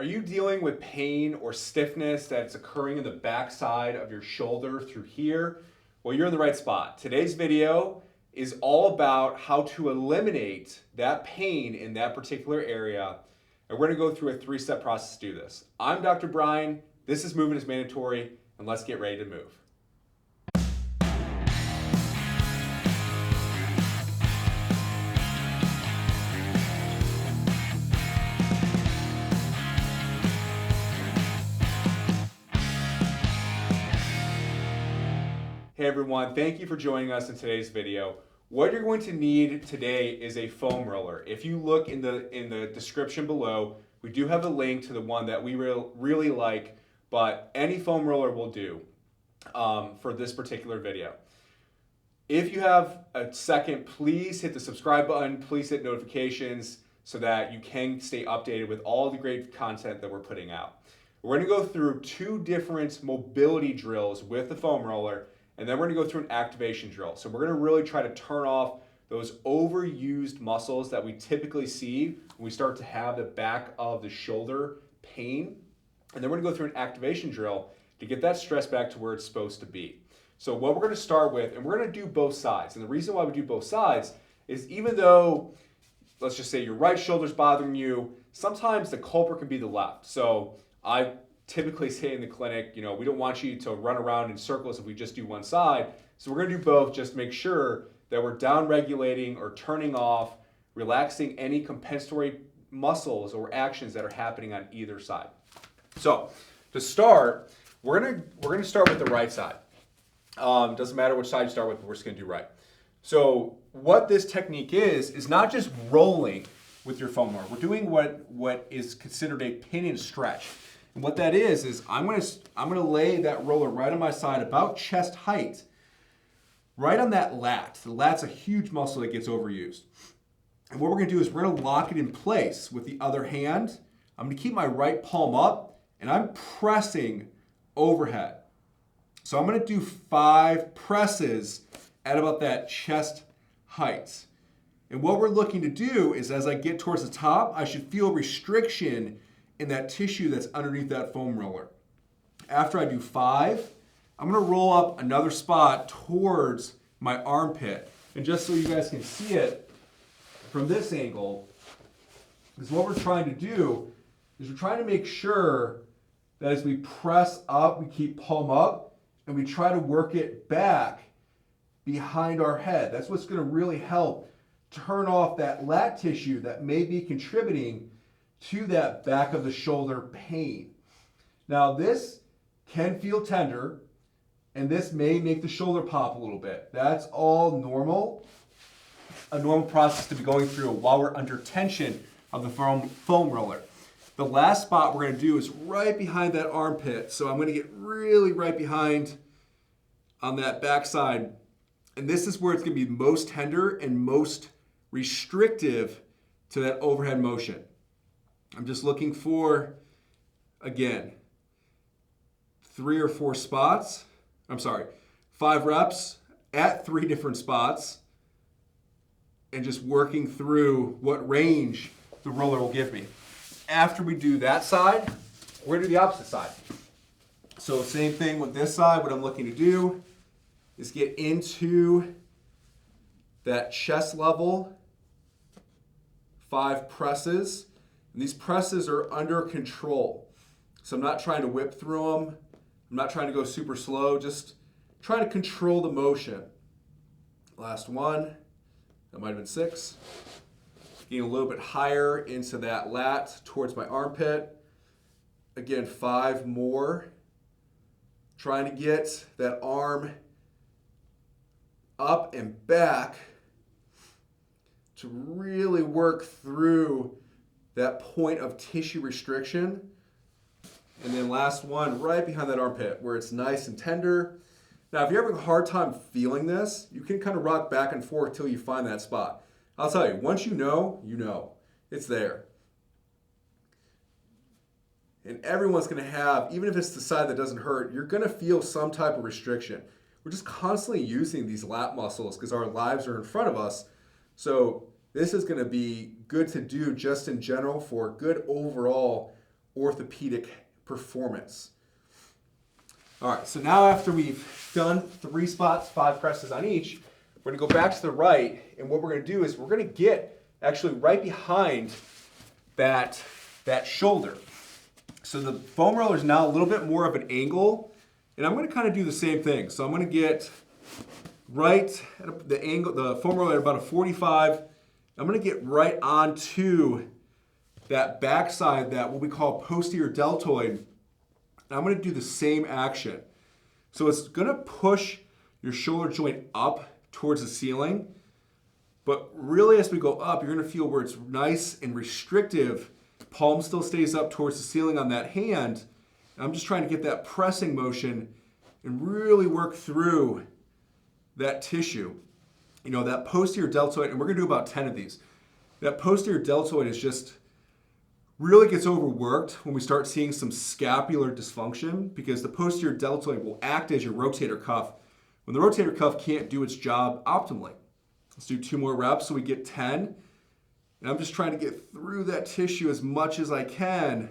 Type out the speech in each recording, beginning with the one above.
Are you dealing with pain or stiffness that's occurring in the back side of your shoulder through here? Well, you're in the right spot. Today's video is all about how to eliminate that pain in that particular area. And we're gonna go through a 3-step process to do this. I'm Dr. Brian, this is Movement is Mandatory, and let's get ready to move. Hey everyone, thank you for joining us in today's video. What you're going to need today is a foam roller. If you look in the description below, we do have a link to the one that we really like, but any foam roller will do for this particular video. If you have a second, please hit the subscribe button, please hit notifications so that you can stay updated with all the great content that we're putting out. We're gonna go through 2 different mobility drills with the foam roller, and then we're gonna go through an activation drill. So we're gonna really try to turn off those overused muscles that we typically see when we start to have the back of the shoulder pain. And then we're gonna go through an activation drill to get that stress back to where it's supposed to be. So what we're gonna start with, and we're gonna do both sides. And the reason why we do both sides is even though, let's just say your right shoulder's bothering you, sometimes the culprit can be the left. So I typically say in the clinic, we don't want you to run around in circles if we just do one side. So we're gonna do both just to make sure that we're down regulating or turning off, relaxing any compensatory muscles or actions that are happening on either side. So to start, we're gonna start with the right side. Doesn't matter which side you start with, but we're just gonna do right. So what this technique is not just rolling with your foam roller. We're doing what is considered a pin and stretch. And what that is I'm gonna lay that roller right on my side, about chest height, right on that lat. The lat's a huge muscle that gets overused. And what we're gonna do is we're gonna lock it in place with the other hand. I'm gonna keep my right palm up and I'm pressing overhead. So I'm gonna do 5 presses at about that chest height. And what we're looking to do is as I get towards the top, I should feel restriction in that tissue that's underneath that foam roller. After I do 5, I'm gonna roll up another spot towards my armpit. And just so you guys can see it from this angle, is what we're trying to do is we're trying to make sure that as we press up, we keep palm up, and we try to work it back behind our head. That's what's gonna really help turn off that lat tissue that may be contributing to that back of the shoulder pain. Now this can feel tender and this may make the shoulder pop a little bit. That's all normal, a normal process to be going through while we're under tension of the foam roller. The last spot we're gonna do is right behind that armpit. So I'm gonna get really right behind on that back side. And this is where it's gonna be most tender and most restrictive to that overhead motion. I'm just looking for, again, 3 or 4 spots. 5 reps at 3 different spots and just working through what range the roller will give me. After we do that side, we're gonna do the opposite side. So same thing with this side. What I'm looking to do is get into that chest level, 5 presses. And these presses are under control. So I'm not trying to whip through them. I'm not trying to go super slow, just trying to control the motion. Last one, that might have been 6. Getting a little bit higher into that lat towards my armpit. Again, 5 more. Trying to get that arm up and back to really work through that point of tissue restriction. And then last one, right behind that armpit where it's nice and tender. Now, if you're having a hard time feeling this, you can kind of rock back and forth till you find that spot. I'll tell you, once you know, it's there. And everyone's gonna have, even if it's the side that doesn't hurt, you're gonna feel some type of restriction. We're just constantly using these lat muscles because our lives are in front of us. So this is gonna be good to do just in general for good overall orthopedic performance. All right, so now after we've done 3 spots, 5 presses on each, we're gonna go back to the right, and what we're gonna do is we're gonna get actually right behind that shoulder. So the foam roller is now a little bit more of an angle, and I'm gonna kind of do the same thing. So I'm gonna get right at the angle, the foam roller at about a 45. I'm gonna get right onto that backside, that what we call posterior deltoid. And I'm gonna do the same action. So it's gonna push your shoulder joint up towards the ceiling, but really as we go up, you're gonna feel where it's nice and restrictive. Palm still stays up towards the ceiling on that hand. And I'm just trying to get that pressing motion and really work through that tissue. You know, that posterior deltoid, and we're gonna do about 10 of these. That posterior deltoid is just really gets overworked when we start seeing some scapular dysfunction, because the posterior deltoid will act as your rotator cuff when the rotator cuff can't do its job optimally. Let's do 2 more reps so we get 10. And I'm just trying to get through that tissue as much as I can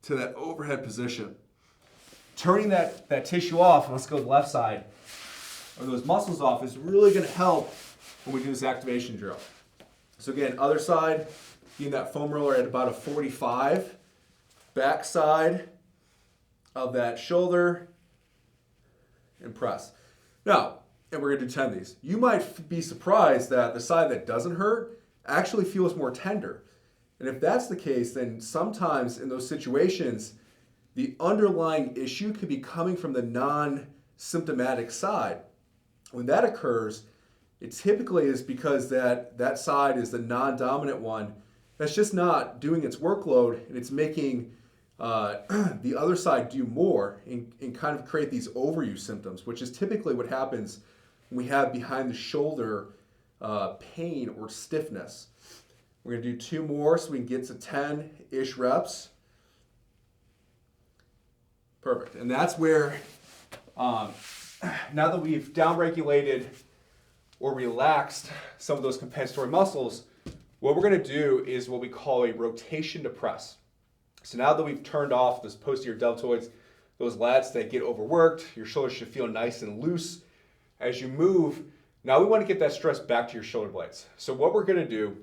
to that overhead position. Turning that tissue off, and let's go to the left side, or those muscles off, is really gonna help when we do this activation drill. So again, other side, getting that foam roller at about a 45, back side of that shoulder, and press. Now, and we're gonna do 10 of these. You might be surprised that the side that doesn't hurt actually feels more tender. And if that's the case, then sometimes in those situations, the underlying issue could be coming from the non-symptomatic side. When that occurs, it typically is because that side is the non-dominant one that's just not doing its workload, and it's making the other side do more and kind of create these overuse symptoms, which is typically what happens when we have behind the shoulder pain or stiffness. We're gonna do 2 more so we can get to 10-ish reps. Perfect, and that's where, now that we've downregulated or relaxed some of those compensatory muscles, what we're gonna do is what we call a rotation to press. So now that we've turned off those posterior deltoids, those lats that get overworked, your shoulders should feel nice and loose as you move. Now we want to get that stress back to your shoulder blades. So what we're gonna do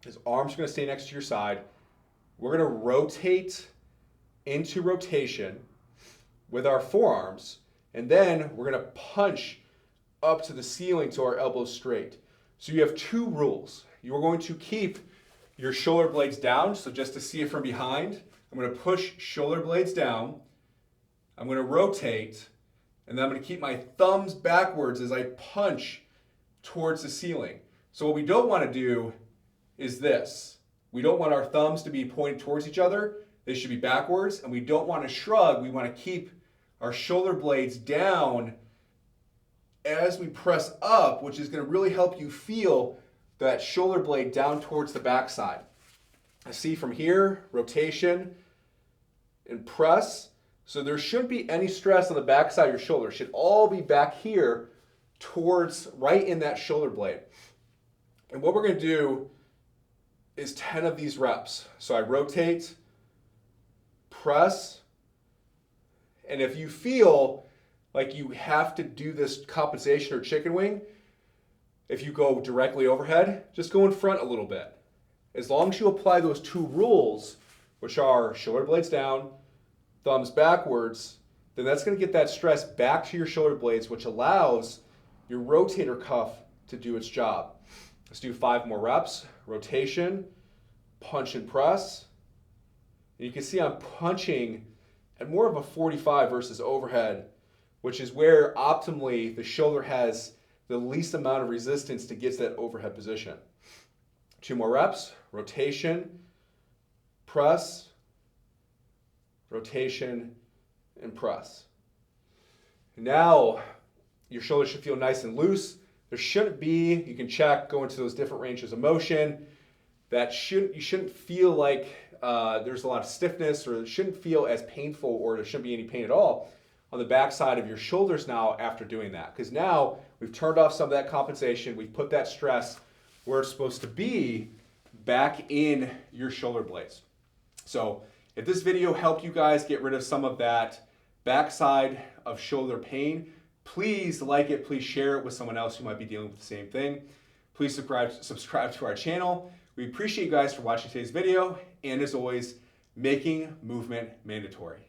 is arms are gonna stay next to your side. We're gonna rotate into rotation with our forearms, and then we're gonna punch up to the ceiling to our elbows straight. So you have 2 rules. You're going to keep your shoulder blades down, so just to see it from behind, I'm gonna push shoulder blades down, I'm gonna rotate, and then I'm gonna keep my thumbs backwards as I punch towards the ceiling. So what we don't wanna do is this. We don't want our thumbs to be pointed towards each other. They should be backwards, and we don't wanna shrug. We wanna keep our shoulder blades down as we press up, which is gonna really help you feel that shoulder blade down towards the backside. I see from here, rotation and press. So there shouldn't be any stress on the backside of your shoulder. It should all be back here towards, right in that shoulder blade. And what we're gonna do is 10 of these reps. So I rotate, press, and if you feel like you have to do this compensation or chicken wing, if you go directly overhead, just go in front a little bit. As long as you apply those 2 rules, which are shoulder blades down, thumbs backwards, then that's gonna get that stress back to your shoulder blades, which allows your rotator cuff to do its job. Let's do 5 more reps. Rotation, punch and press. And you can see I'm punching at more of a 45 versus overhead, which is where optimally the shoulder has the least amount of resistance to get to that overhead position. 2 more reps. Rotation, press, rotation, and press. Now your shoulders should feel nice and loose. There shouldn't be, you can check, go into those different ranges of motion. You shouldn't feel like there's a lot of stiffness, or it shouldn't feel as painful, or there shouldn't be any pain at all on the back side of your shoulders now after doing that. Because now we've turned off some of that compensation, we've put that stress where it's supposed to be back in your shoulder blades. So If this video helped you guys get rid of some of that backside of shoulder pain, please like it, please share it with someone else who might be dealing with the same thing. Please subscribe to our channel. We appreciate you guys for watching today's video, and as always, making movement mandatory.